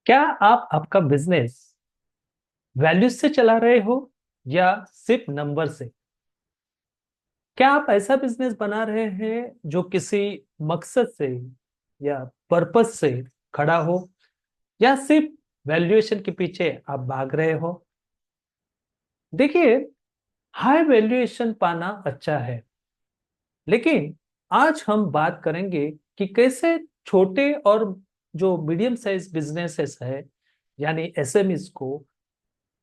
क्या आप आपका बिजनेस वैल्यूज से चला रहे हो या सिर्फ नंबर से? क्या आप ऐसा बिजनेस बना रहे हैं जो किसी मकसद से या पर्पस से खड़ा हो, या सिर्फ वैल्यूएशन के पीछे आप भाग रहे हो? देखिए, हाई वैल्यूएशन पाना अच्छा है, लेकिन आज हम बात करेंगे कि कैसे छोटे और जो मीडियम साइज बिजनेसेस है, यानी एसएमईज को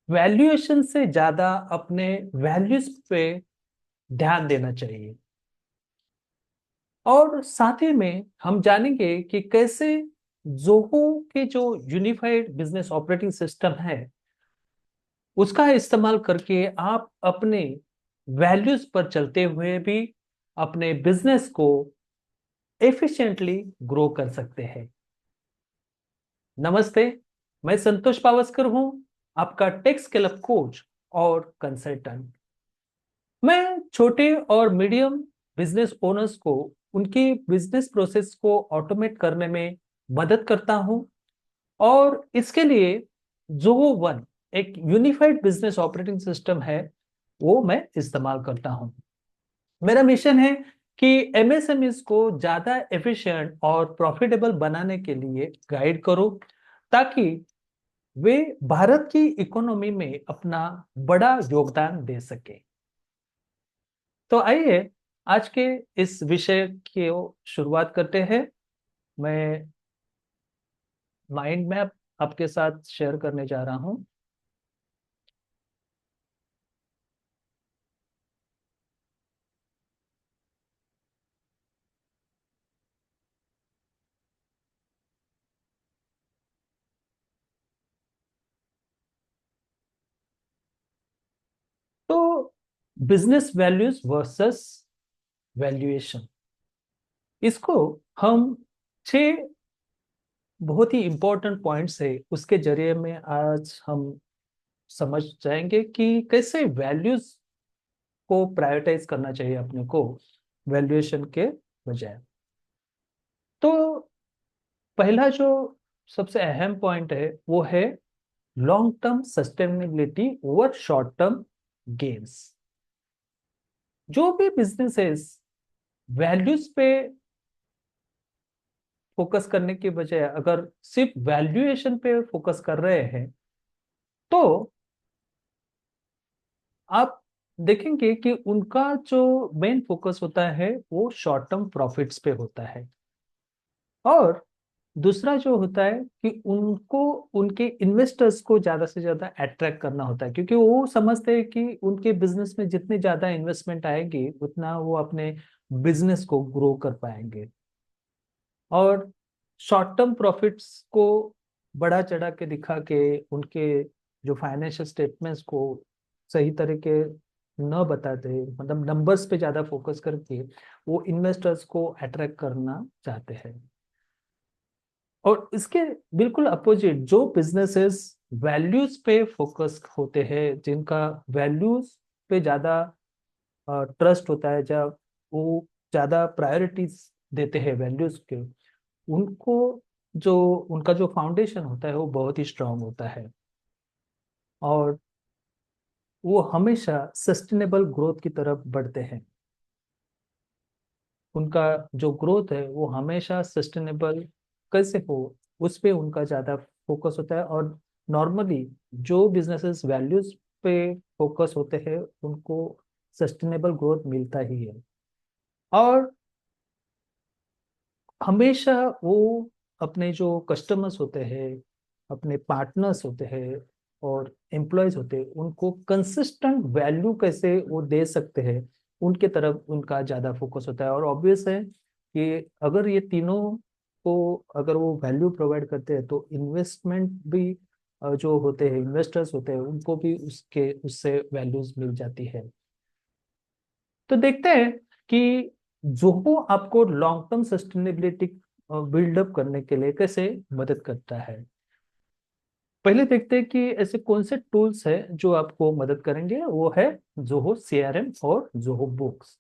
वैल्यूएशन से ज्यादा अपने वैल्यूज पे ध्यान देना चाहिए। और साथ ही में हम जानेंगे कि कैसे जोहो के जो यूनिफाइड बिजनेस ऑपरेटिंग सिस्टम है, उसका इस्तेमाल करके आप अपने वैल्यूज पर चलते हुए भी अपने बिजनेस को एफिशिएंटली ग्रो कर सकते हैं। नमस्ते, मैं संतोष पावस्कर हूं, आपका टेक स्केल अप कोच और कंसल्टेंट। मैं छोटे और मीडियम बिजनेस ओनर्स को उनकी बिजनेस प्रोसेस को ऑटोमेट करने में मदद करता हूं, और इसके लिए जोहो वन एक यूनिफाइड बिजनेस ऑपरेटिंग सिस्टम है, वो मैं इस्तेमाल करता हूं। मेरा मिशन है कि एमएसएमईज को ज्यादा एफिशिएंट और प्रॉफिटेबल बनाने के लिए गाइड करो, ताकि वे भारत की इकोनॉमी में अपना बड़ा योगदान दे सके। तो आइए आज के इस विषय की शुरुआत करते हैं। मैं माइंड मैप आपके साथ शेयर करने जा रहा हूं। तो बिजनेस वैल्यूज वर्सेस वैल्यूएशन, इसको हम छह बहुत ही इंपॉर्टेंट पॉइंट्स है, उसके जरिए में आज हम समझ जाएंगे कि कैसे वैल्यूज को प्रायोरिटाइज करना चाहिए अपने को वैल्यूएशन के बजाय। तो पहला जो सबसे अहम पॉइंट है वो है long term sustainability over short term gains. जो भी बिजनेसेस वैल्यूज पे फोकस करने के बजाय अगर सिर्फ वैल्यूएशन पे फोकस कर रहे हैं, तो आप देखेंगे कि उनका जो मेन फोकस होता है वो शॉर्ट टर्म प्रॉफिट्स पे होता है। और दूसरा जो होता है कि उनको उनके इन्वेस्टर्स को ज्यादा से ज्यादा अट्रैक्ट करना होता है, क्योंकि वो समझते हैं कि उनके बिजनेस में जितनी ज्यादा इन्वेस्टमेंट आएगी उतना वो अपने बिजनेस को ग्रो कर पाएंगे। और शॉर्ट टर्म प्रॉफिट्स को बढ़ा चढ़ा के दिखा के उनके जो फाइनेंशियल स्टेटमेंट्स को सही तरीके न बताते, मतलब नंबर्स पे ज्यादा फोकस करके वो इन्वेस्टर्स को अट्रैक्ट करना चाहते हैं। और इसके बिल्कुल अपोजिट जो बिजनेसेस वैल्यूज पे फोकस होते हैं, जिनका वैल्यूज पे ज्यादा ट्रस्ट होता है, जब वो ज्यादा प्रायोरिटीज देते हैं वैल्यूज के, उनको जो उनका जो फाउंडेशन होता है वो बहुत ही स्ट्रांग होता है। और वो हमेशा सस्टेनेबल ग्रोथ की तरफ बढ़ते हैं। उनका जो ग्रोथ है वो हमेशा सस्टेनेबल कैसे हो, उस पे उनका ज़्यादा फोकस होता है। और नॉर्मली जो बिजनेसेस वैल्यूज पे फोकस होते हैं उनको सस्टेनेबल ग्रोथ मिलता ही है। और हमेशा वो अपने जो कस्टमर्स होते हैं, अपने पार्टनर्स होते हैं और एम्प्लॉयज होते हैं, उनको कंसिस्टेंट वैल्यू कैसे वो दे सकते हैं, उनके तरफ उनका ज़्यादा फोकस होता है। और ऑब्वियस है कि अगर ये तीनों को अगर वो वैल्यू प्रोवाइड करते हैं तो इन्वेस्टमेंट भी जो होते हैं, इन्वेस्टर्स होते हैं, उनको भी उसके उससे वैल्यूज मिल जाती है। तो देखते हैं कि जोहो आपको लॉन्ग टर्म सस्टेनेबिलिटी बिल्डअप करने के लिए कैसे मदद करता है। पहले देखते हैं कि ऐसे कौन से टूल्स हैं जो आपको मदद करेंगे। वो है जोहो सीआरएम और जोहो बुक्स।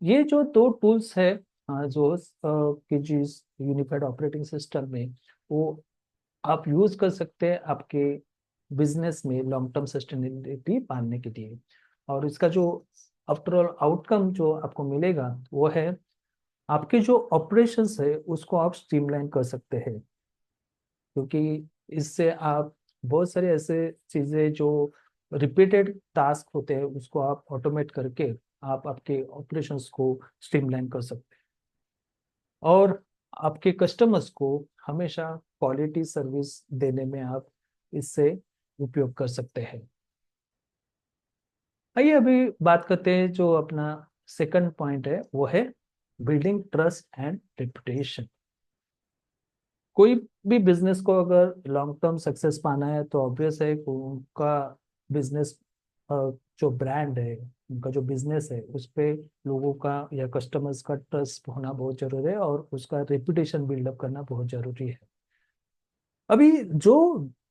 ये जो दो टूल्स है जो की जिस यूनिफाइड ऑपरेटिंग सिस्टम में, वो आप यूज कर सकते हैं आपके बिजनेस में लॉन्ग टर्म सस्टेनेबिलिटी पाने के लिए। और इसका जो आफ्टरऑल आउटकम जो आपको मिलेगा वो है आपके जो ऑपरेशंस है उसको आप स्ट्रीमलाइन कर सकते हैं, क्योंकि इससे आप बहुत सारे ऐसे चीजें जो रिपीटेड टास्क होते हैं उसको आप ऑटोमेट करके आप आपके ऑपरेशंस को स्ट्रीमलाइन कर सकते हैं। और आपके कस्टमर्स को हमेशा क्वालिटी सर्विस देने में आप इससे उपयोग कर सकते हैं। आइए अभी बात करते हैं जो अपना सेकंड पॉइंट है, वो है बिल्डिंग ट्रस्ट एंड रेपुटेशन। कोई भी बिजनेस को अगर लॉन्ग टर्म सक्सेस पाना है तो ऑब्वियस है कि उनका बिजनेस जो ब्रांड है, उनका जो बिजनेस है उस पे लोगों का या कस्टमर्स का ट्रस्ट होना बहुत जरूरी है और उसका रेपुटेशन बिल्डअप करना बहुत जरूरी है। अभी जो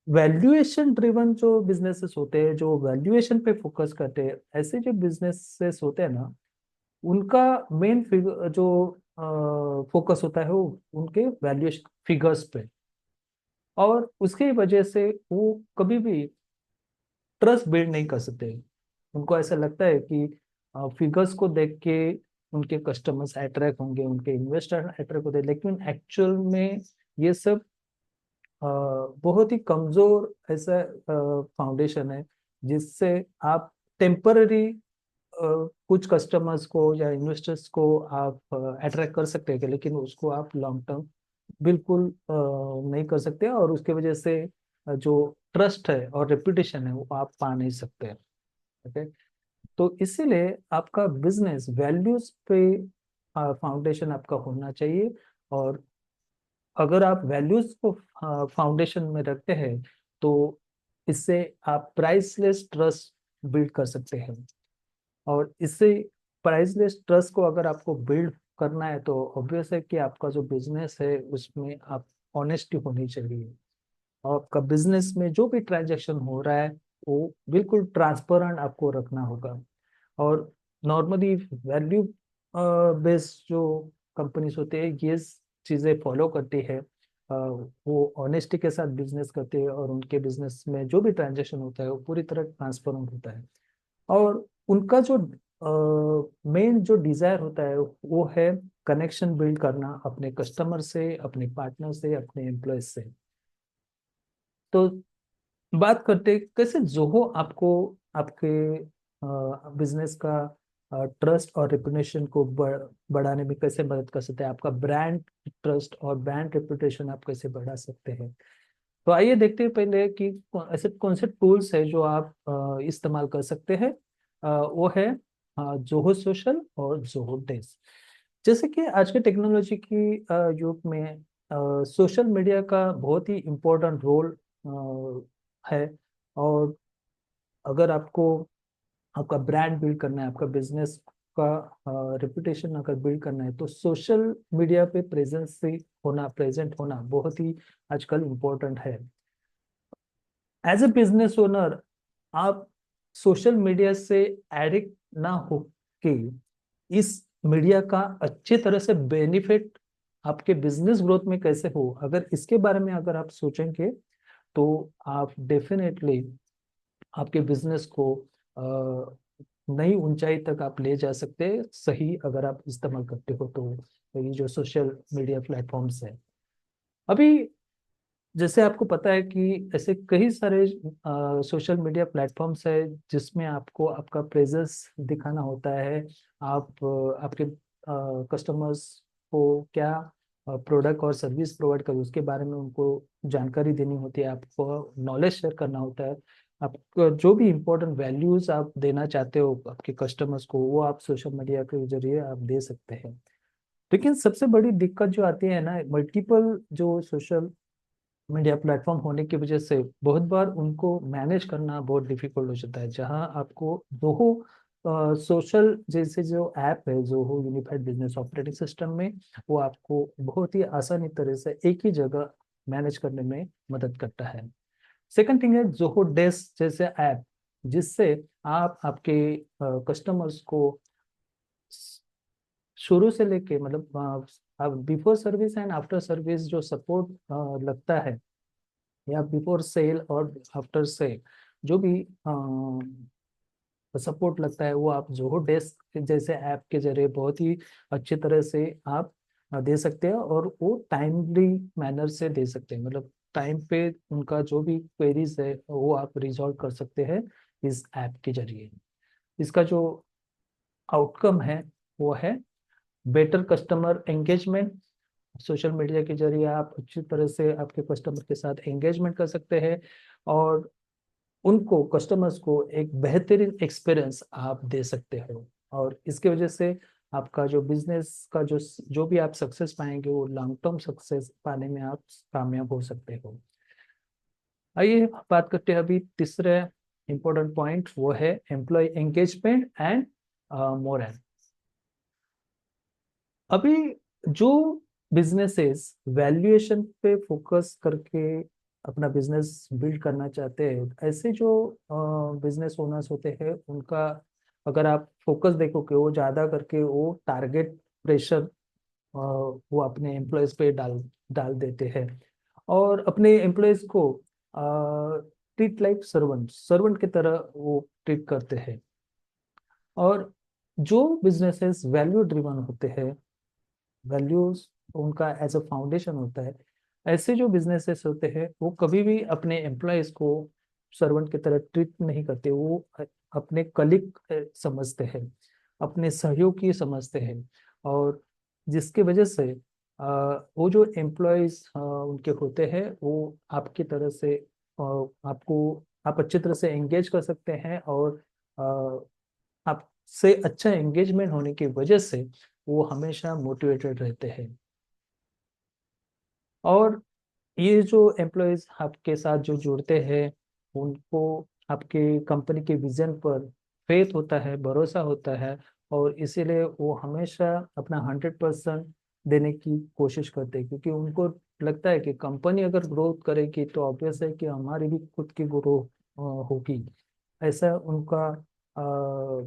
वैल्यूएशन ड्रिवन जो बिजनेसेस होते हैं, जो वैल्यूएशन पे फोकस करते हैं, ऐसे जो बिजनेसेस होते हैं ना, उनका मेन जो फोकस होता है वो उनके वैल्यूएशन फिगर्स पे। और उसकी वजह से वो कभी भी ट्रस्ट बिल्ड नहीं कर सकते। उनको ऐसा लगता है कि फिगर्स को देख के उनके कस्टमर्स अट्रैक्ट होंगे, उनके इन्वेस्टर अट्रैक्ट होते हैं, लेकिन एक्चुअल में ये सब बहुत ही कमजोर ऐसा फाउंडेशन है जिससे आप टेम्पररी कुछ कस्टमर्स को या इन्वेस्टर्स को आप अट्रैक्ट कर सकते हैं, लेकिन उसको आप लॉन्ग टर्म बिल्कुल नहीं कर सकते और उसके वजह से जो ट्रस्ट है और रेपुटेशन है वो आप पा नहीं सकते। ओके। तो इसीलिए आपका बिजनेस वैल्यूज पे फाउंडेशन आपका होना चाहिए। और अगर आप वैल्यूज को फाउंडेशन में रखते हैं तो इससे आप प्राइसलेस ट्रस्ट बिल्ड कर सकते हैं। और इससे प्राइसलेस ट्रस्ट को अगर आपको बिल्ड करना है तो ऑब्वियस है कि आपका जो बिजनेस है उसमें आप ऑनेस्टी होनी चाहिए। और आपका बिजनेस में जो भी ट्रांजैक्शन हो रहा है वो बिल्कुल ट्रांसपेरेंट आपको रखना होगा। और नॉर्मली वैल्यू बेस्ड जो कंपनीज होते हैं ये चीज़ें फॉलो करती है। वो ऑनेस्टी के साथ बिजनेस करते हैं और उनके बिजनेस में जो भी ट्रांजैक्शन होता है वो पूरी तरह ट्रांसपेरेंट होता है। और उनका जो मेन जो डिजायर होता है वो है कनेक्शन बिल्ड करना अपने कस्टमर से, अपने पार्टनर से, अपने एम्प्लॉय से। तो बात करते हैं कैसे जोहो आपको आपके बिजनेस का ट्रस्ट और रेपुटेशन को बढ़ाने में कैसे मदद कर सकते हैं, आपका ब्रांड ट्रस्ट और ब्रांड रेपुटेशन आप कैसे बढ़ा सकते हैं। तो आइए देखते हैं पहले कि ऐसे कौन से टूल्स है जो आप इस्तेमाल कर सकते हैं। वो है जोहो सोशल और जोहो डेस्क। जैसे कि आज के टेक्नोलॉजी की युग में सोशल मीडिया का बहुत ही इम्पोर्टेंट रोल है। और अगर आपको आपका ब्रांड बिल्ड करना है, आपका बिजनेस का रेपुटेशन अगर बिल्ड करना है तो सोशल मीडिया पे प्रेजेंस से होना, प्रेजेंट होना बहुत ही आजकल इम्पोर्टेंट है। एज ए बिजनेस ओनर आप सोशल मीडिया से एडिक्ट ना हो के इस मीडिया का अच्छे तरह से बेनिफिट आपके बिजनेस ग्रोथ में कैसे हो, अगर इसके बारे में अगर आप सोचेंगे तो आप डेफिनेटली आपके बिजनेस को नई ऊंचाई तक आप ले जा सकते हैं, सही अगर आप इस्तेमाल करते हो तो ये जो सोशल मीडिया प्लेटफॉर्म्स है। अभी जैसे आपको पता है कि ऐसे कई सारे सोशल मीडिया प्लेटफॉर्म्स है जिसमें आपको आपका प्रेजेंस दिखाना होता है। आप आपके कस्टमर्स को क्या प्रोडक्ट और सर्विस प्रोवाइड करें उसके बारे में उनको जानकारी देनी होती है, आपको नॉलेज शेयर करना होता है। आप जो भी इम्पोर्टेंट वैल्यूज आप देना चाहते हो आपके कस्टमर्स को वो आप सोशल मीडिया के जरिए आप दे सकते हैं। लेकिन सबसे बड़ी दिक्कत जो आती है ना, मल्टीपल जो सोशल मीडिया प्लेटफॉर्म होने की वजह से बहुत बार उनको मैनेज करना बहुत डिफिकल्ट हो जाता है। जहां आपको जोहो सोशल जैसे जो ऐप है, Zoho unified business operating system में वो आपको बहुत ही आसानी तरह से एक ही जगह मैनेज करने में मदद करता है। सेकंड थिंग है जोहो डेस्क जैसे ऐप, जिससे आप आपके कस्टमर्स को शुरू से लेके मतलब before service and after service जो सपोर्ट लगता है या बिफोर सेल और आफ्टर सेल जो भी सपोर्ट लगता है वो आप जोहो डेस्क जैसे ऐप के जरिए बहुत ही अच्छी तरह से आप दे सकते हैं, और वो टाइमली मैनर से दे सकते हैं, मतलब टाइम पे उनका जो भी क्वेरीज है वो आप रिजॉल्व कर सकते हैं इस ऐप के जरिए। इसका जो आउटकम है वो है better customer engagement. Social media के जरिए आप अच्छी तरह से आपके कस्टमर के साथ एंगेजमेंट कर सकते हैं, और उनको कस्टमर्स को एक बेहतरीन एक्सपीरियंस आप दे सकते हो, और इसकी वजह से आपका जो बिजनेस का जो भी आप सक्सेस पाएंगे वो लॉन्ग टर्म सक्सेस पाने में आप कामयाब हो सकते हो। आइए बात करते हैं अभी तीसरे इंपॉर्टेंट पॉइंट, वो है एम्प्लॉय एंगेजमेंट एंड मोरल। अभी जो बिजनेसेस वैल्यूएशन पे फोकस करके अपना बिजनेस बिल्ड करना चाहते हैं, ऐसे जो बिजनेस ओनर्स होते हैं उनका अगर आप फोकस देखोगे वो ज्यादा करके वो टारगेट प्रेशर वो अपने एम्प्लॉयज पे डाल डाल देते हैं, और अपने एम्प्लॉयज को ट्रीट लाइक सर्वेंट सर्वेंट की तरह वो ट्रीट करते हैं। और जो बिजनेसेस वैल्यू ड्रिवन होते हैं, वैल्यूज उनका एज अ फाउंडेशन होता है, ऐसे जो बिजनेसेस होते हैं वो कभी भी अपने एम्प्लॉयज को सर्वेंट की तरह ट्रीट नहीं करते, वो अपने कलिग समझते हैं, अपने सहयोगी समझते हैं, और जिसकी वजह से वो जो एम्प्लॉयज उनके होते हैं वो आपकी तरह से आपको आप अच्छी तरह से एंगेज कर सकते हैं, और आपसे अच्छा एंगेजमेंट होने की वजह से वो हमेशा मोटिवेटेड रहते हैं। और ये जो एम्प्लॉयज आपके साथ जो जुड़ते हैं उनको आपके कंपनी के विजन पर फेथ होता है, भरोसा होता है, और इसीलिए वो हमेशा अपना 100% देने की कोशिश करते हैं, क्योंकि उनको लगता है कि कंपनी अगर ग्रोथ करेगी तो ऑब्वियस है कि हमारी भी खुद की ग्रोथ होगी। ऐसा उनका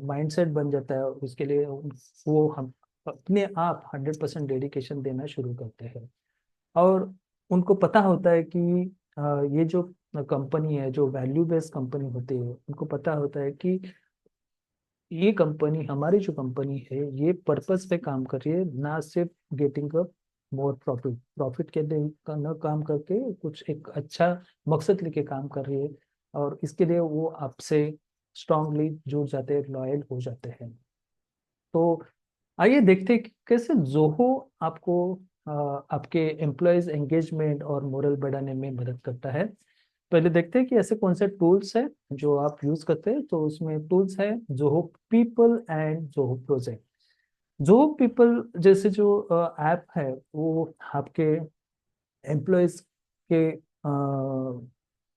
माइंडसेट बन जाता है, उसके लिए वो हम अपने आप 100% डेडिकेशन देना शुरू करते हैं। और उनको पता होता है कि ये जो कंपनी है, जो वैल्यू बेस्ड कंपनी होती है, उनको पता होता है कि ये कंपनी, हमारी जो कंपनी है ये पर्पस पे काम कर रही है, ना सिर्फ getting a more profit profit के लिए न काम करके कुछ एक अच्छा मकसद लेके काम कर रही है, और इसके लिए वो आपसे स्ट्रांगली जुड़ जाते हैं, लॉयल हो जाते हैं। तो आइए देखते हैं कि कैसे जोहो आपको आपके एम्प्लॉयज एंगेजमेंट और मोरल बढ़ाने में मदद करता है। पहले देखते हैं कि ऐसे कौन से टूल्स हैं जो आप यूज करते हैं। तो उसमें टूल्स है Zoho people and Zoho project. Zoho people जैसे जो ऐप है वो आपके एम्प्लॉयज के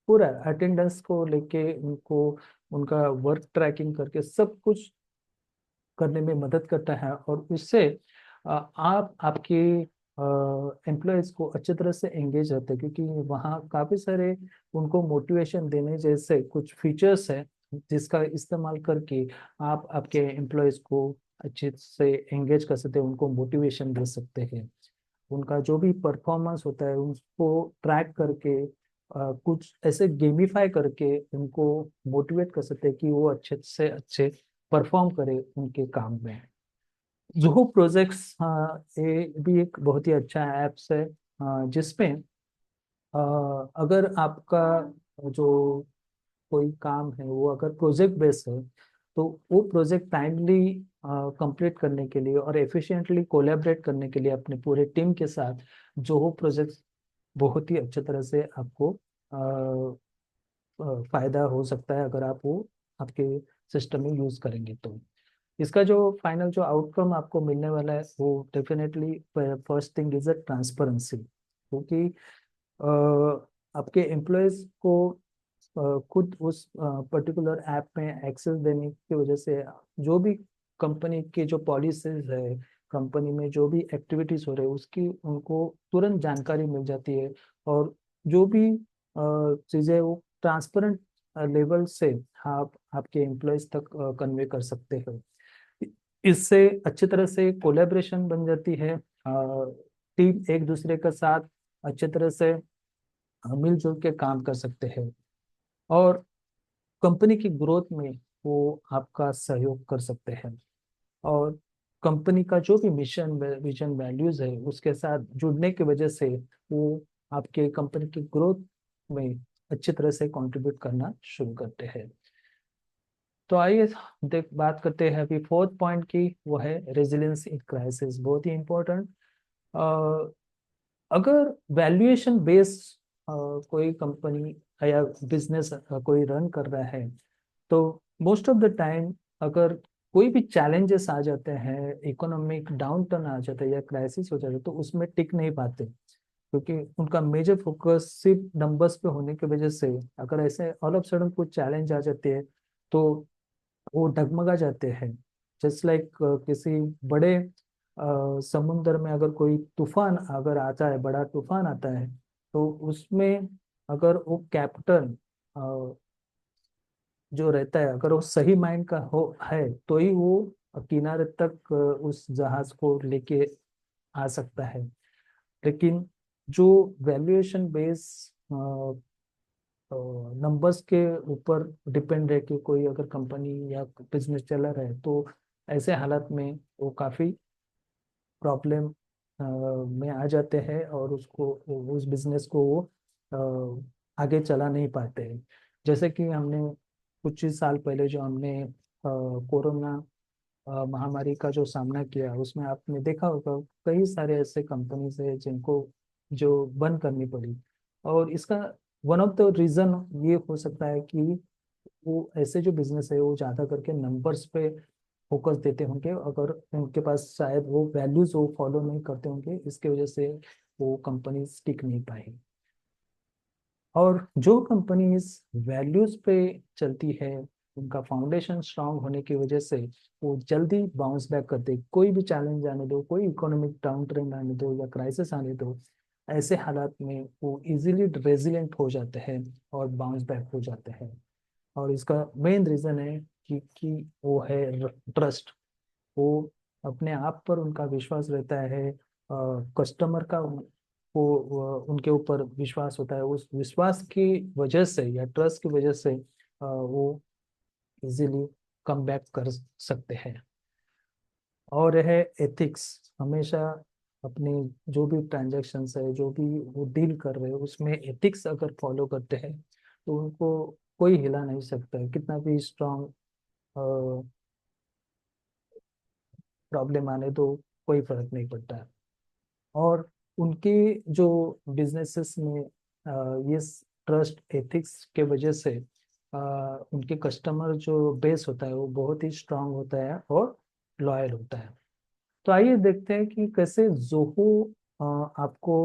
पूरा अटेंडेंस को लेके उनको उनका वर्क ट्रैकिंग करके सब कुछ करने में मदद करता है, और उससे आप आपके एम्प्लॉयज को अच्छी तरह से एंगेज रहते हैं, क्योंकि वहाँ काफ़ी सारे उनको मोटिवेशन देने जैसे कुछ फीचर्स है जिसका इस्तेमाल करके आप आपके एम्प्लॉयज को अच्छे से एंगेज कर सकते हैं, उनको मोटिवेशन दे सकते हैं, उनका जो भी परफॉर्मेंस होता है उसको ट्रैक करके कुछ ऐसे गेमिफाई करके उनको मोटिवेट कर सकते हैं कि वो अच्छे से अच्छे परफॉर्म करे उनके काम में। जुहू प्रोजेक्ट्स ये भी एक बहुत ही अच्छा ऐप्स है, जिसमें अगर आपका जो कोई काम है वो अगर प्रोजेक्ट बेस्ड है तो वो प्रोजेक्ट टाइमली कंप्लीट करने के लिए और एफिशिएंटली कोलैबोरेट करने के लिए अपने पूरे टीम के साथ जोहो प्रोजेक्ट बहुत ही अच्छे तरह से आपको फायदा हो सकता है अगर आप वो आपके सिस्टम में यूज करेंगे तो। इसका जो फाइनल जो आउटकम आपको मिलने वाला है वो definitely first thing is a transparency, क्योंकि आपके एम्प्लॉयज को खुद उस पर्टिकुलर ऐप में एक्सेस देने की वजह से जो भी कंपनी के जो पॉलिसीज है, कंपनी में जो भी एक्टिविटीज हो रहे हैं उसकी उनको तुरंत जानकारी मिल जाती है, और जो भी चीज़ें वो ट्रांसपेरेंट लेवल से आप आपके एम्प्लॉयज तक कन्वे कर सकते हो। इससे अच्छी तरह से कोलेब्रेशन बन जाती है, टीम एक दूसरे के साथ अच्छे तरह से मिलजुल के काम कर सकते हैं और कंपनी की ग्रोथ में वो आपका सहयोग कर सकते हैं। और कंपनी का जो भी मिशन विजन वैल्यूज है उसके साथ जुड़ने की वजह से वो आपके कंपनी की ग्रोथ में अच्छी तरह से कंट्रीब्यूट करना शुरू करते हैं। तो आइए देख बात करते हैं अभी फोर्थ पॉइंट की, वो है रेजिलियंस इन क्राइसिस, बहुत ही इंपॉर्टेंट। अगर वैल्यूएशन बेस कोई कंपनी या बिजनेस कोई रन कर रहा है, तो मोस्ट ऑफ द टाइम अगर कोई भी चैलेंजेस आ जाते हैं, इकोनॉमिक डाउन टर्न आ जाता है या क्राइसिस हो जाता है, तो उसमें टिक नहीं पाते, क्योंकि उनका मेजर फोकस सिर्फ नंबर्स पे होने की वजह से अगर ऐसे ऑल ऑफ सडन कुछ चैलेंज आ जाते हैं तो वो डगमगा जाते हैं। जस्ट लाइक किसी बड़े समुंदर में अगर कोई तूफान अगर आता है, बड़ा तूफान आता है, तो उसमें अगर वो कैप्टन जो रहता है अगर वो सही माइंड का हो है तो ही वो किनारे तक उस जहाज को लेके आ सकता है। लेकिन जो वैल्यूएशन बेस नंबर्स के ऊपर डिपेंड है कि कोई अगर कंपनी या बिजनेस चला रहा है, तो ऐसे हालात में वो काफी प्रॉब्लम में आ जाते हैं और उसको उस बिजनेस को वो आगे चला नहीं पाते हैं। जैसे कि हमने कुछ ही साल पहले जो हमने कोरोना महामारी का जो सामना किया, उसमें आपने देखा होगा कई सारे ऐसे कंपनीज है जिनको जो बंद करनी पड़ी। और इसका वन ऑफ द रीजन ये हो सकता है कि वो ऐसे जो बिजनेस है वो ज्यादा करके नंबर्स पे फोकस देते होंगे, अगर उनके पास शायद वो वैल्यूज वो फॉलो नहीं करते होंगे, इसके वजह से वो कंपनी टिक नहीं पाई। और जो कंपनीज वैल्यूज पे चलती है, उनका फाउंडेशन स्ट्रांग होने की वजह से वो जल्दी बाउंस बैक करते, कोई भी चैलेंज आने दो, कोई इकोनॉमिक डाउन ट्रेंड आने दो या क्राइसिस आने दो, ऐसे हालात में वो इजीली रेजिलेंट हो जाते हैं और बाउंस बैक हो जाते हैं। और इसका मेन रीजन है कि वो है ट्रस्ट। वो अपने आप पर उनका विश्वास रहता है, कस्टमर का वो उनके ऊपर विश्वास होता है, उस विश्वास की वजह से या ट्रस्ट की वजह से वो इजीली कम बैक कर सकते हैं। और है एथिक्स, हमेशा अपने जो भी ट्रांजैक्शंस है, जो भी वो डील कर रहे हैं, उसमें एथिक्स अगर फॉलो करते हैं तो उनको कोई हिला नहीं सकता है, कितना भी स्ट्रांग प्रॉब्लम आने दो, कोई फर्क नहीं पड़ता है। और उनके जो बिजनेसेस में ये ट्रस्ट एथिक्स के वजह से उनके कस्टमर जो बेस होता है वो बहुत ही स्ट्रांग होता है और लॉयल होता है। तो आइए देखते हैं कि कैसे जोहो आपको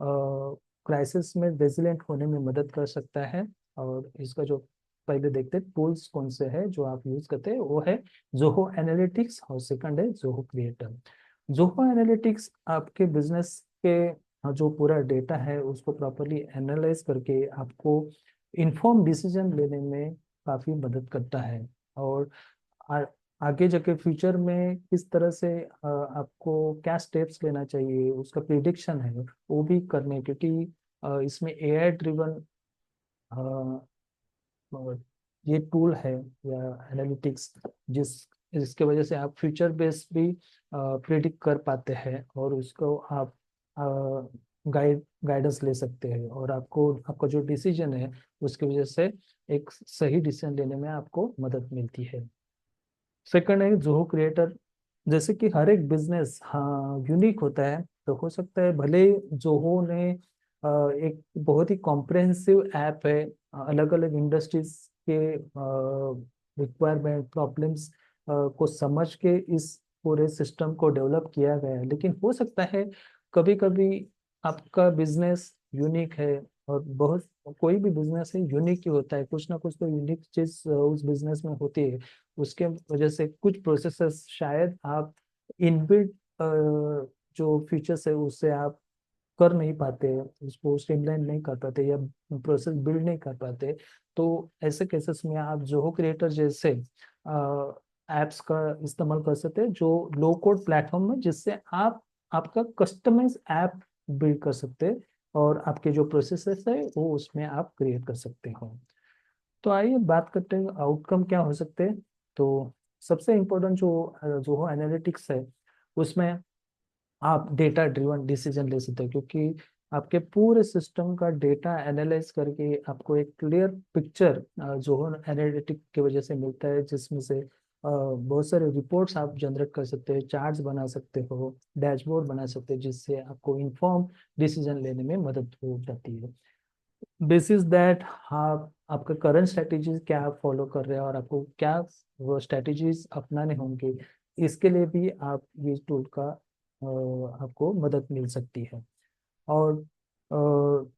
क्राइसिस में रेजिलेंट होने में मदद कर सकता है। और इसका जो पहले देखते हैं टूल्स कौन से हैं जो आप यूज करते हैं, वो है जोहो एनालिटिक्स और सेकंड है जोहो क्रिएटर। जोहो एनालिटिक्स आपके बिजनेस के जो पूरा डेटा है उसको प्रॉपरली एनालाइज करके आपको इन्फॉर्म डिसीजन लेने में काफी मदद करता है। और आ, आगे जाके फ्यूचर में किस तरह से आपको क्या स्टेप्स लेना चाहिए उसका प्रिडिक्शन है वो भी करने, क्योंकि इसमें एआई ड्रिवन ये टूल है या एनालिटिक्स, जिस जिसके वजह से आप फ्यूचर बेस भी प्रिडिक्ट कर पाते हैं और उसको आप गाइडेंस ले सकते हैं और आपको आपका जो डिसीजन है उसकी वजह से एक सही डिसीजन लेने में आपको मदद मिलती है। सेकंड है जोहो क्रिएटर। जैसे कि हर एक बिजनेस हाँ यूनिक होता है, तो हो सकता है भले जोहो ने एक बहुत ही कॉम्प्रहेंसिव ऐप है, अलग अलग इंडस्ट्रीज के रिक्वायरमेंट प्रॉब्लम्स को समझ के इस पूरे सिस्टम को डेवलप किया गया है, लेकिन हो सकता है कभी कभी आपका बिजनेस यूनिक है। और बहुत कोई भी बिजनेस है यूनिक ही होता है, कुछ ना कुछ तो यूनिक चीज उस बिजनेस में होती है। उसके वजह से कुछ प्रोसेसेस शायद आप इनबिल्ट जो फीचर्स है उससे आप कर नहीं पाते, उसको स्ट्रीमलाइन नहीं कर पाते या प्रोसेस बिल्ड नहीं कर पाते। तो ऐसे केसेस में आप जोहो क्रिएटर जैसे एप्स का इस्तेमाल कर सकते हैं, जो लो कोड प्लेटफॉर्म है, जिससे आप आपका कस्टमाइज ऐप बिल्ड कर सकते हैं और आपके जो प्रोसेसेस है वो उसमें आप क्रिएट कर सकते हो। तो आइए बात करते हैं आउटकम क्या हो सकते हैं। तो सबसे इम्पोर्टेंट जो एनालिटिक्स है उसमें आप डेटा ड्रिवन डिसीजन ले सकते हैं, क्योंकि आपके पूरे सिस्टम का डेटा एनालाइज करके आपको एक क्लियर पिक्चर जो है एनालिटिक की वजह से मिलता है, जिसमें से बहुत सारे रिपोर्ट्स आप जनरेट कर सकते हैं, चार्ट्स बना सकते हो, डैशबोर्ड बना सकते हैं, जिससे आपको इन्फॉर्म डिसीजन लेने में मदद हो जाती है। बेसिस दैट आप आपका करंट स्ट्रेटेजीज क्या आप फॉलो कर रहे हैं और आपको क्या वो स्ट्रेटेजीज अपनाने होंगे, इसके लिए भी आप ये टूल का आपको मदद मिल सकती है। और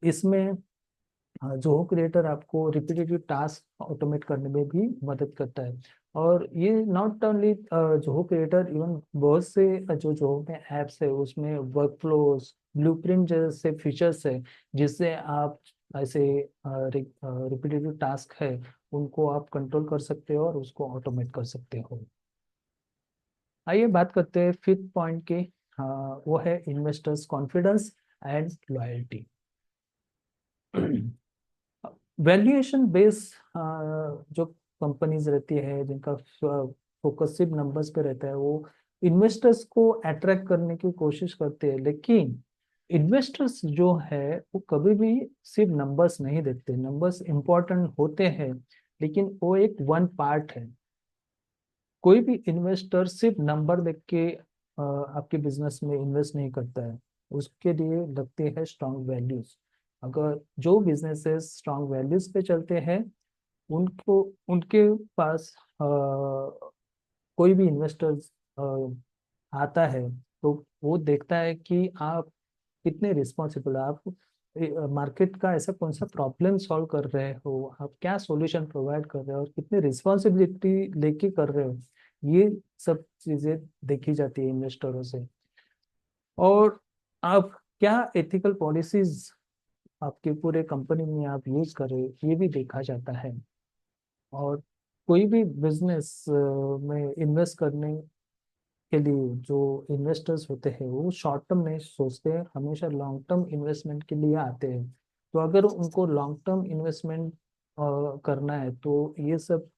इसमें जोहो क्रिएटर आपको रिपीटेटिव टास्क ऑटोमेट करने में भी मदद करता है। और ये not only Zoho creator, even बहुत से जो जोहो में एप्स है उसमें वर्कफ्लोज ब्लूप्रिंट जैसे फीचर्स है, जिससे आप ऐसे रिपीटेटिव टास्क है उनको आप कंट्रोल कर सकते हो और उसको ऑटोमेट कर सकते हो। आइए बात करते हैं फिफ्थ पॉइंट के। वो है investors confidence and loyalty. Valuation base जो कंपनीज रहती है जिनका फोकस सिर्फ नंबर्स पे रहता है, वो इन्वेस्टर्स को अट्रैक्ट करने की कोशिश करते हैं, लेकिन इन्वेस्टर्स जो है वो कभी भी सिर्फ नंबर्स नहीं देखते। नंबर्स इंपॉर्टेंट होते हैं, लेकिन वो एक वन पार्ट है। कोई भी इन्वेस्टर सिर्फ नंबर देख के आपके बिजनेस में इन्वेस्ट नहीं करता है। उसके लिए लगते हैं स्ट्रांग वैल्यूज। अगर जो बिजनेसेस स्ट्रांग वैल्यूज पे चलते हैं, उनको उनके पास कोई भी इन्वेस्टर्स आता है, तो वो देखता है कि आप कितने रिस्पॉन्सिबल आप मार्केट का ऐसा कौन सा प्रॉब्लम सॉल्व कर रहे हो, आप क्या सॉल्यूशन प्रोवाइड कर रहे हो और कितने रिस्पॉन्सिबिलिटी लेके कर रहे हो। ये सब चीजें देखी जाती है इन्वेस्टरों से। और आप क्या एथिकल पॉलिसीज आपके पूरे कंपनी में आप यूज कर रहे हो, ये भी देखा जाता है। और कोई भी बिजनेस में इन्वेस्ट करने के लिए जो इन्वेस्टर्स होते हैं वो शॉर्ट टर्म नहीं सोचते हैं, हमेशा लॉन्ग टर्म इन्वेस्टमेंट के लिए आते हैं। तो अगर उनको लॉन्ग टर्म इन्वेस्टमेंट करना है, तो ये सब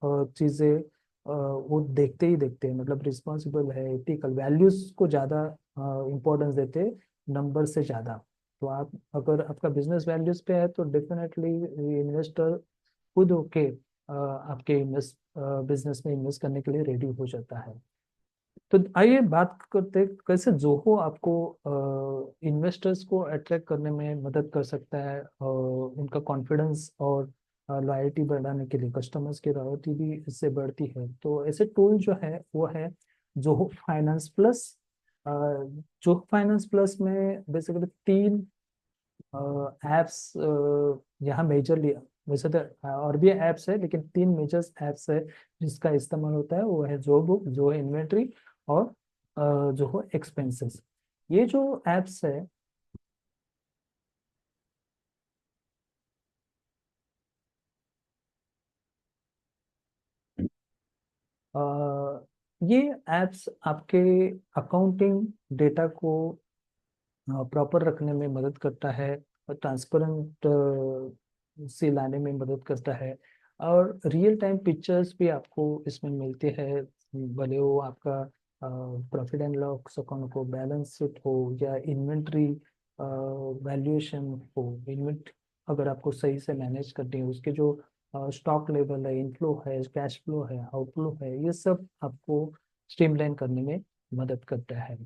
चीज़ें वो देखते ही देखते हैं, मतलब रिस्पॉन्सिबल है, एथिकल वैल्यूज को ज़्यादा इम्पोर्टेंस देते हैं नंबर से ज़्यादा। तो आप अगर आपका बिजनेस वैल्यूज पे है तो डेफिनेटली इन्वेस्टर खुद होके आपके इन्वेस्ट बिजनेस में इन्वेस्ट करने के लिए रेडी हो जाता है। तो आइए बात करते हैं कैसे जोहो आपको इन्वेस्टर्स को अट्रैक्ट करने में मदद कर सकता है, उनका कॉन्फिडेंस और लॉयल्टी बढ़ाने के लिए। कस्टमर्स की लॉयल्टी भी इससे बढ़ती है। तो ऐसे टूल जो है वो है Zoho finance plus. Zoho finance plus में बेसिकली तीन एप्स यहाँ मेजरली, वैसे तो और भी एप्स है, लेकिन तीन मेजर एप्स है जिसका इस्तेमाल होता है। वो है जो बुक, जो है इन्वेंट्री, और जो हो एक्सपेंसेस। ये जो एप्स है अ, ये एप्स आपके अकाउंटिंग डेटा को प्रॉपर रखने में मदद करता है, और ट्रांसपेरेंट से लाने में मदद करता है। और रियल टाइम पिक्चर्स भी आपको इसमें मिलते हैं, भले वो आपका प्रॉफिट एंड लॉस अकाउंट हो, बैलेंस शीट हो, या इन्वेंट्री वैल्यूएशन हो। इन्वेंट अगर आपको सही से मैनेज करनी है, उसके जो स्टॉक लेवल है, इनफ्लो है, कैश फ्लो है, आउटफ्लो है, ये सब आपको स्ट्रीमलाइन करने में मदद करता है।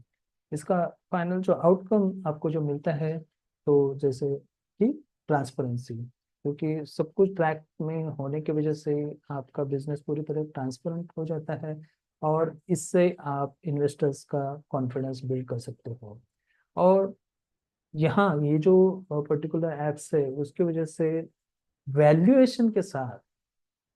इसका फाइनल जो आउटकम आपको जो मिलता है, तो जैसे कि ट्रांसपेरेंसी, क्योंकि सब कुछ ट्रैक में होने की वजह से आपका बिजनेस पूरी तरह ट्रांसपेरेंट हो जाता है। और इससे आप इन्वेस्टर्स का कॉन्फिडेंस बिल्ड कर सकते हो। और यहाँ ये जो पर्टिकुलर एप्स है उसकी वजह से वैल्यूएशन के साथ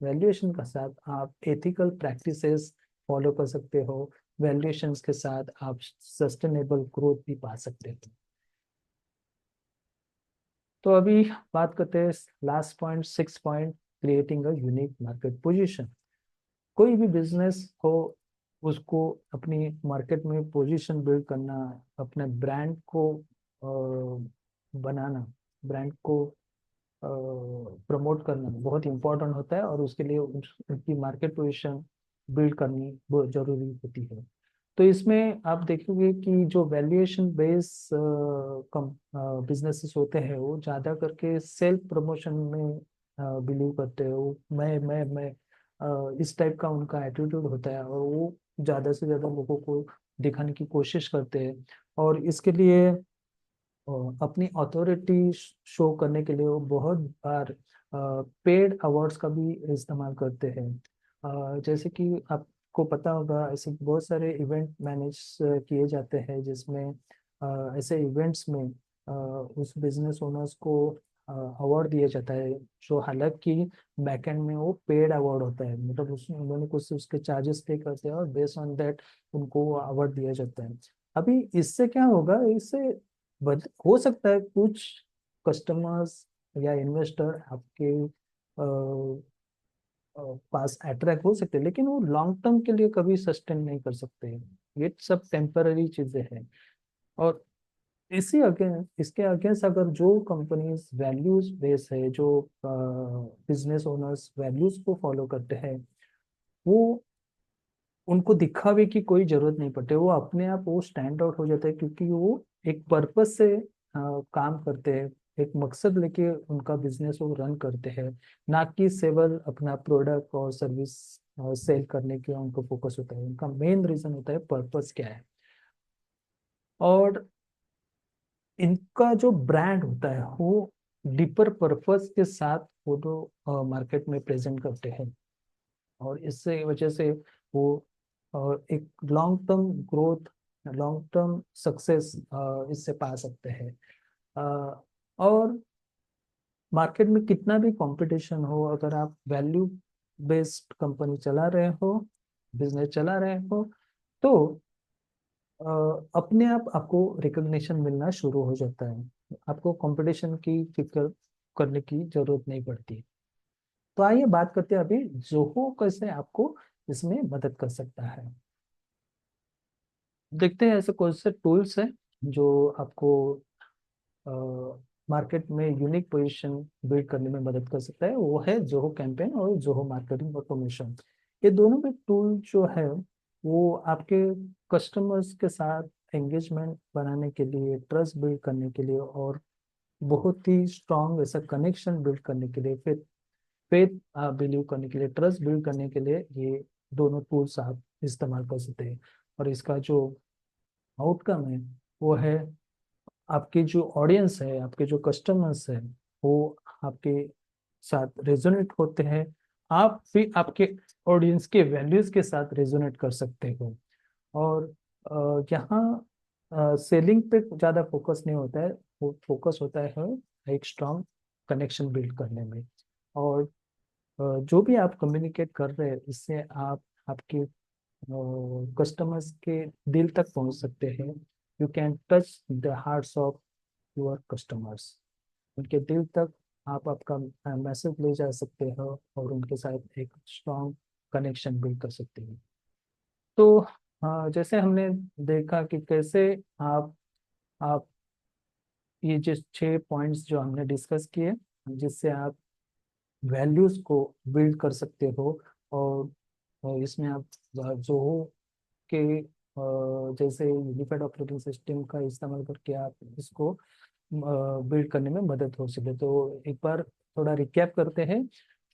वैल्यूएशन के साथ आप एथिकल प्रैक्टिसेस फॉलो कर सकते हो। वैल्यूएशंस के साथ आप सस्टेनेबल ग्रोथ भी पा सकते हो। तो अभी बात करते हैं last point, six point, creating a unique market position. कोई भी बिजनेस हो, उसको अपनी मार्केट में पोजीशन बिल्ड करना, अपने ब्रांड को बनाना, ब्रांड को प्रमोट करना बहुत इम्पोर्टेंट होता है, और उसके लिए उनकी मार्केट पोजीशन बिल्ड करनी बहुत जरूरी होती है। तो इसमें आप देखोगे कि जो वैल्यूएशन बेस कम बिजनेसेस होते हैं वो ज़्यादा करके सेल्फ प्रमोशन में बिलीव करते हैं। वो मैं इस टाइप का उनका एटीट्यूड होता है, और वो ज़्यादा से ज़्यादा लोगों को दिखाने की कोशिश करते हैं। और इसके लिए अपनी अथॉरिटी शो करने के लिए वो बहुत बार पेड अवार्ड्स का भी इस्तेमाल करते हैं। जैसे कि आपको पता होगा, ऐसे बहुत सारे इवेंट मैनेज किए जाते हैं जिसमें ऐसे इवेंट्स में उस बिजनेस ओनर्स को अवार्ड दिया जाता है, जो हालांकि बैकएंड में वो पेड अवार्ड होता है, मतलब उस उन्होंने कुछ उसके चार्जेस पे करते हैं और बेस्ड ऑन दैट उनको वो अवार्ड दिया जाता है। अभी इससे क्या होगा, इससे हो सकता है कुछ कस्टमर्स या इन्वेस्टर आपके पास अट्रैक्ट हो सकते हैं, लेकिन वो लॉन्ग टर्म के लिए कभी सस्टेन नहीं कर सकते हैं। ये सब टेम्पररी चीजें हैं। और इसके अगेंस्ट अगर जो कंपनीज वैल्यूज बेस है, जो बिजनेस ओनर्स वैल्यूज को फॉलो करते हैं, वो उनको दिखावे की कोई जरूरत नहीं पड़ती, वो अपने आप वो स्टैंड आउट हो जाता है, क्योंकि वो एक पर्पस से काम करते हैं, एक मकसद लेके उनका बिजनेस वो रन करते हैं, ना कि केवल अपना प्रोडक्ट और सर्विस सेल करने के उनको फोकस होता है। उनका मेन रीजन होता है पर्पस क्या है। और इनका जो ब्रांड होता है वो डीपर पर्पस के साथ वो तो मार्केट में प्रेजेंट करते हैं, और इससे वजह से वो एक long term growth, long term success इससे पा सकते हैं। और मार्केट में कितना भी कंपटीशन हो, अगर आप वैल्यू बेस्ड कंपनी चला रहे हो, बिजनेस चला रहे हो, तो अपने आप आपको रिकग्निशन मिलना शुरू हो जाता है। आपको कंपटीशन की फिक्र करने की जरूरत नहीं पड़ती। तो आइए बात करते हैं अभी जोहो कैसे आपको इसमें मदद कर सकता है। देखते हैं ऐसे कौन से टूल्स हैं जो आपको मार्केट में यूनिक पोजीशन बिल्ड करने में मदद कर सकता है। वो है जोहो कैंपेन और जोहो मार्केटिंग ऑटोमेशन। ये दोनों भी टूल जो है वो आपके कस्टमर्स के साथ एंगेजमेंट बनाने के लिए, ट्रस्ट बिल्ड करने के लिए, और बहुत ही स्ट्रांग ऐसा कनेक्शन बिल्ड करने के लिए, फिर फेथ बिलीव करने के लिए, ट्रस्ट बिल्ड करने के लिए ये दोनों टूल्स आप इस्तेमाल कर सकते हैं। और इसका जो आउटकम है वो है, आपके जो ऑडियंस है, आपके जो कस्टमर्स है, वो आपके साथ रेजोनेट होते हैं। आप भी आपके ऑडियंस के वैल्यूज के साथ रेजोनेट कर सकते हो। और यहाँ सेलिंग पे ज़्यादा फोकस नहीं होता है, वो फोकस होता है एक स्ट्रांग कनेक्शन बिल्ड करने में। और जो भी आप कम्युनिकेट कर रहे हैं, इससे आप आपके कस्टमर्स के दिल तक पहुंच सकते हैं। You can touch the hearts of your customers. उनके दिल तक आप आपका मैसेज ले जा सकते हो, और उनके साथ एक स्ट्रांग कनेक्शन बिल्ड कर सकते हैं। तो जैसे हमने देखा कि कैसे आप ये जो 6 पॉइंट्स जो हमने डिस्कस किए, जिससे आप वैल्यूज को बिल्ड कर सकते हो। और इसमें आप जोहो के जैसे यूनिफाइड ऑपरेटिंग सिस्टम का इस्तेमाल करके आप इसको बिल्ड करने में मदद हो सके। तो एक बार थोड़ा रिकैप करते हैं।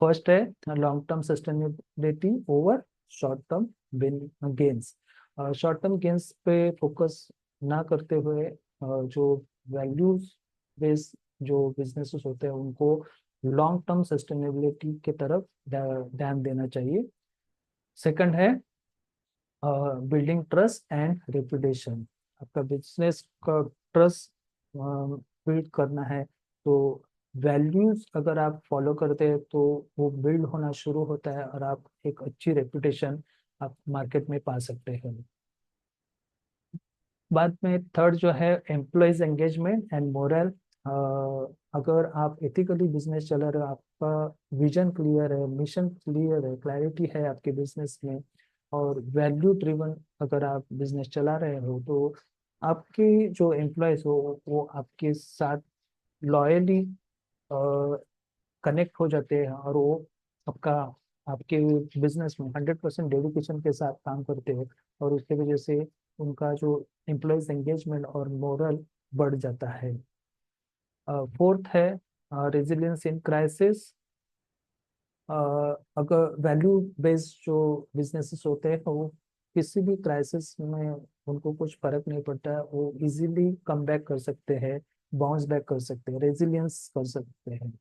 फर्स्ट है long term sustainability over short term gains. Short term gains पे फोकस ना करते हुए जो वैल्यूज बेस्ड जो बिजनेसेस होते हैं उनको लॉन्ग टर्म सस्टेनेबिलिटी के तरफ ध्यान देना चाहिए। सेकंड है बिल्डिंग ट्रस्ट एंड रेपुटेशन। आपका बिजनेस का ट्रस्ट बिल्ड करना है, तो वैल्यूज अगर आप फॉलो करते हैं तो वो बिल्ड होना शुरू होता है, और आप एक अच्छी रेपुटेशन आप मार्केट में पा सकते हैं। बाद में थर्ड जो है एम्प्लॉयज एंगेजमेंट एंड मोरल। अगर आप एथिकली बिजनेस चला रहे हो, आपका विजन क्लियर है, मिशन क्लियर है, क्लैरिटी है आपके बिजनेस में, और वैल्यू ड्रिवन अगर आप बिजनेस चला रहे हो, तो आपके जो एम्प्लॉयज हो वो आपके साथ लॉयली कनेक्ट हो जाते हैं, और वो आपका आपके बिजनेस में 100% डेडिकेशन के साथ काम करते हैं, और उसके वजह से उनका जो एम्प्लॉयज एंगेजमेंट और मोरल बढ़ जाता है। फोर्थ है रेजिलियंस इन क्राइसिस। अगर वैल्यू बेस्ड जो बिजनेसेस होते हैं वो किसी भी क्राइसिस में उनको कुछ फर्क नहीं पड़ता है, वो इजीली कम बैक कर सकते हैं, बाउंस बैक कर सकते हैं, रेजिलियंस कर सकते हैं।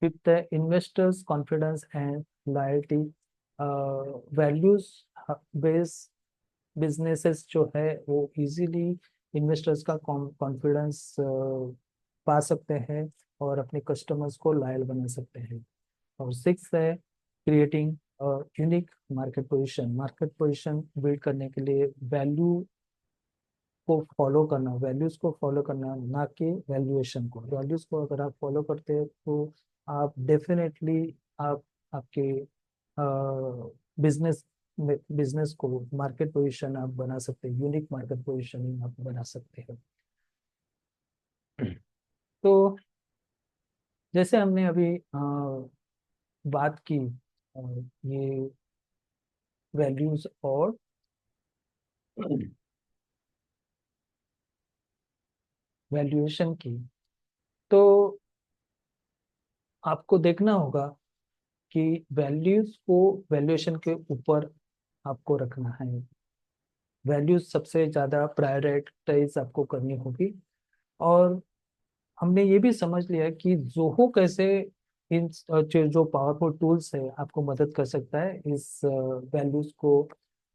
फिफ्थ है investors confidence and loyalty. Values based businesses जो है वो इजीली इन्वेस्टर्स का कॉन्फिडेंस पा सकते हैं, और अपने कस्टमर्स को लॉयल बना सकते हैं। और सिक्स है creating unique market position. Market position build करने के लिए वैल्यूज को फॉलो करना, ना कि वैल्यूएशन को। वैल्यूज को अगर आप फॉलो करते हैं तो आप डेफिनेटली आप आपके बिजनेस बिजनेस को मार्केट पोजीशन आप बना सकते हैं, यूनिक मार्केट पोजीशन आप बना सकते हैं। तो जैसे हमने अभी बात की ये वैल्यूज और वैल्यूएशन की, तो आपको देखना होगा कि वैल्यूज को वैल्यूएशन के ऊपर आपको रखना है। वैल्यूज सबसे ज्यादा प्रायोरिटाइज आपको करनी होगी। और हमने ये भी समझ लिया कि जोहो कैसे इन जो पावरफुल टूल्स है आपको मदद कर सकता है इस वैल्यूज को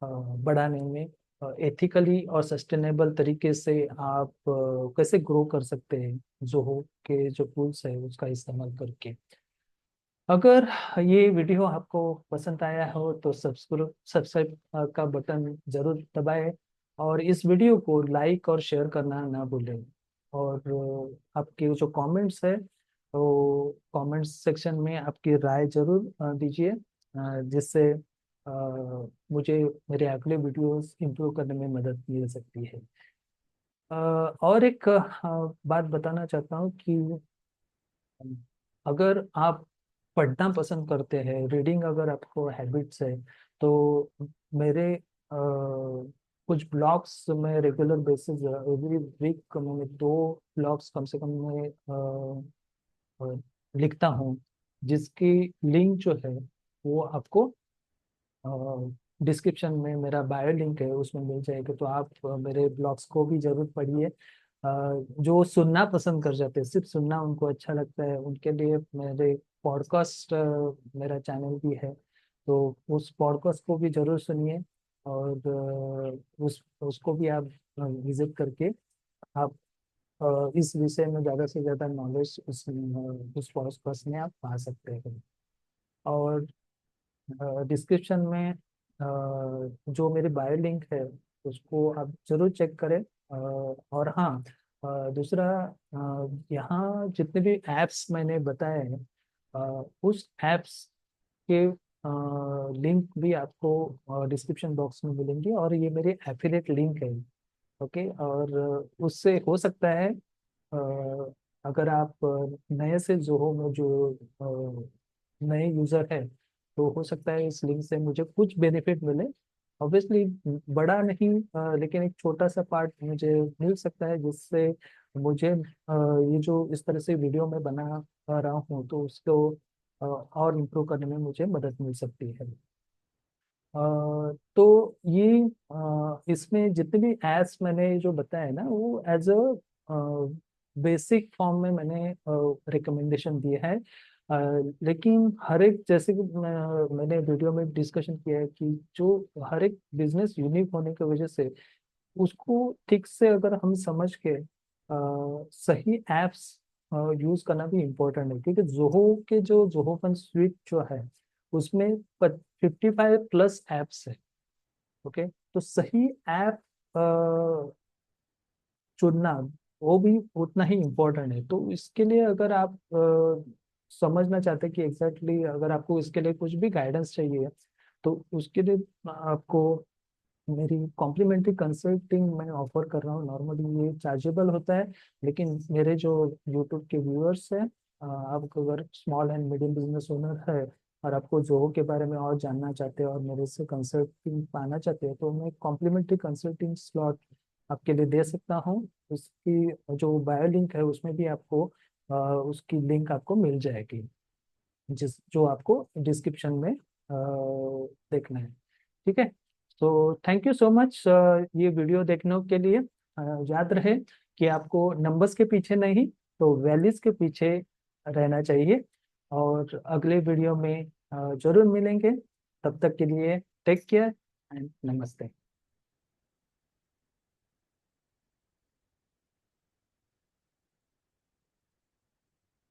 बढ़ाने में। एथिकली और सस्टेनेबल तरीके से आप कैसे ग्रो कर सकते हैं जोहो के जो टूल्स है उसका इस्तेमाल करके। अगर ये वीडियो आपको पसंद आया हो तो सब्सक्राइब का बटन जरूर दबाएं, और इस वीडियो को लाइक और शेयर करना ना भूलें। और आपके जो कमेंट्स है तो कमेंट्स सेक्शन में आपकी राय जरूर दीजिए, जिससे मुझे मेरे अगले वीडियोस इंप्रूव करने में मदद मिल सकती है। और एक बात बताना चाहता हूँ कि अगर आप पढ़ना पसंद करते हैं, रीडिंग अगर आपको हैबिट्स है, तो मेरे कुछ ब्लॉग्स मैं रेगुलर बेसिस एवरी वीक मैंने 2 ब्लॉग्स कम से कम मैं लिखता हूँ, जिसकी लिंक जो है वो आपको डिस्क्रिप्शन में मेरा बायो लिंक है उसमें मिल जाएगा। तो आप मेरे ब्लॉग्स को भी जरूर पढ़िए। जो सुनना पसंद कर जाते हैं, सिर्फ सुनना उनको अच्छा लगता है, उनके लिए मेरे पॉडकास्ट मेरा चैनल भी है, तो उस पॉडकास्ट को भी जरूर सुनिए। और उस उसको भी आप विजिट करके आप इस विषय में ज़्यादा से ज़्यादा नॉलेज उस पॉडकास्ट में आप पा सकते हैं। और डिस्क्रिप्शन में जो मेरी बायो लिंक है उसको आप जरूर चेक करें। और हाँ, दूसरा, यहाँ जितने भी ऐप्स मैंने बताए हैं उस ऐप्स के लिंक भी आपको डिस्क्रिप्शन बॉक्स में मिलेंगे, और ये मेरे एफिलिएट लिंक है। ओके, और उससे हो सकता है अगर आप नए से जोहो में जो नए यूजर है, तो हो सकता है इस लिंक से मुझे कुछ बेनिफिट मिले। ऑब्वियसली बड़ा नहीं, लेकिन एक छोटा सा पार्ट मुझे मिल सकता है, जिससे मुझे ये जो इस तरह से वीडियो में बना रहा हूँ तो उसको और इम्प्रूव करने में मुझे मदद मिल सकती है। तो ये इसमें जितने भी एड्स मैंने जो बताया ना वो एज अ बेसिक फॉर्म में मैंने रिकमेंडेशन दिए हैं। लेकिन हर एक, जैसे कि मैंने वीडियो में डिस्कशन किया है कि जो हर एक बिजनेस यूनिक होने की वजह से उसको ठीक से अगर हम समझ के सही एप्स यूज करना भी इम्पोर्टेंट है, क्योंकि जोहो फन स्वीट जो है उसमें 55+ एप्स है। ओके, तो सही ऐप चुनना वो भी उतना ही इम्पोर्टेंट है। तो इसके लिए अगर आप समझना चाहते हैं कि एग्जैक्टली अगर आपको इसके लिए कुछ भी गाइडेंस चाहिए, तो उसके लिए आपको मेरी कॉम्प्लीमेंट्री कंसल्टिंग मैं ऑफर कर रहा हूँ। नॉर्मली ये चार्जेबल होता है, लेकिन मेरे जो यूट्यूब के व्यूअर्स हैं, आप अगर small and medium business owner है और आपको जोहो के बारे में और जानना चाहते हैं और मेरे से कंसल्टिंग पाना चाहते हैं, तो मैं कॉम्प्लीमेंट्री कंसल्टिंग स्लॉट आपके लिए दे सकता हूँ। उसकी जो बायो लिंक है उसमें भी आपको उसकी लिंक आपको मिल जाएगी, जो आपको डिस्क्रिप्शन में देखना है। ठीक है। तो थैंक यू सो मच ये वीडियो देखने के लिए। याद रहे कि आपको नंबर्स के पीछे नहीं, तो वैल्यूज के पीछे रहना चाहिए। और अगले वीडियो में जरूर मिलेंगे। तब तक के लिए टेक केयर एंड नमस्ते।